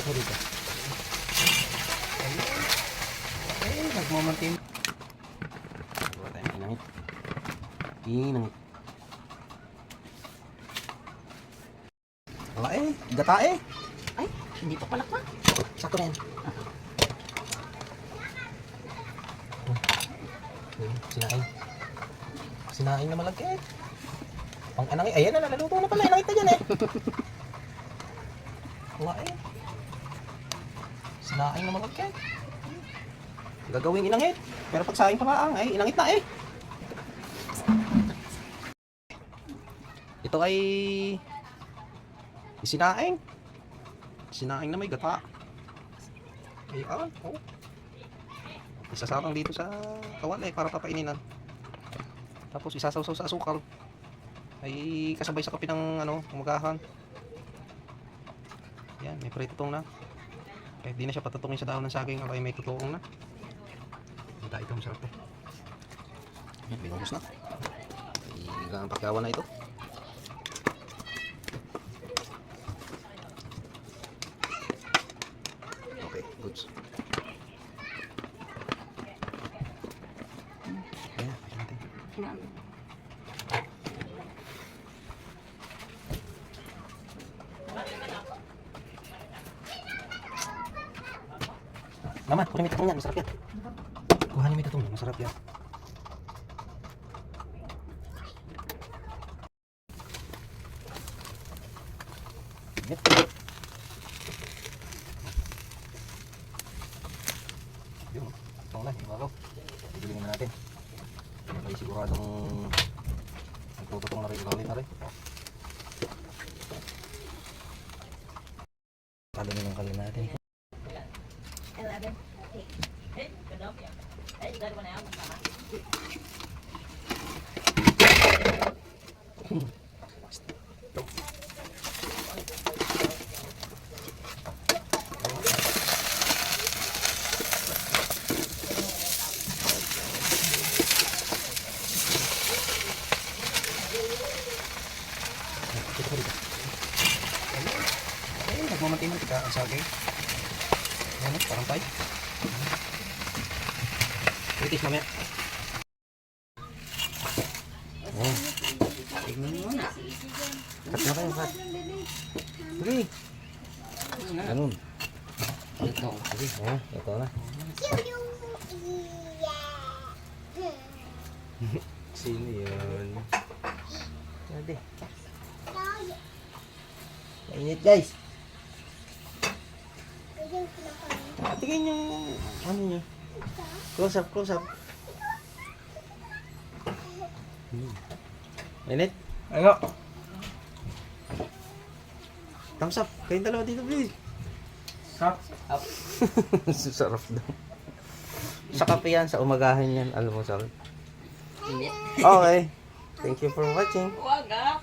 Ito dito. Ay, nagmamantin. Gawa tayong inangit. Inangit. Wala eh, gata eh. Ay, hindi pa pala pa. Sakto na yan. Sinain. Sinain na malagkit. Pang anangit. Ayan na, nalaluto na pala. Inangit na dyan eh. Wala eh. Sinain na malagkit. Gagawing inangit. Pero pag saing pamaang ay inangit na eh. Ito ay sinaing. Sinaing na may gata. Ayan, oh. Isasarang dito sa kawali para papaininan. Tapos isasaw-saw sa asukal. Ay kasabay sa kape ng umagahan. Yan, may pritutong na. Kahit di na siya patutungin sa dahon ng saging, ay may tutong na. Ito, ito masarap eh. Yan, binubos na. Igang pagkawan na ito. Okay, goods. Ayan, pakita natin. Mama, kunin mo itong yan, masarap yan. Kuhanin mo itong yan, masarap yan. Yep. Yun, itong na, yung araw. Pagbilingin na natin. Kaya siguradong nagtututong na rin, ilalim na rin. Kalunin ang kalin natin. 11. Hey, good job. Hey, you got one out. Nagmamantika ang sagay. Ano, parang pie. Itis mamaya. Oh. Tignan mo na. Cut na kayo, cut. Sige. Ganun. Ito. Sige, oh, ito na. Sino yun? Pwede. Mainit guys. Tingin yung ano nyo. Close up, close up. Mainit? Ano? Thumbs up. Kayong dalawa dito, please. Stop. Up. Sarap daw. Sa kape yan, sa umagahan yan. Alam mo, sarap. Okay. Thank you for watching. Wag ah.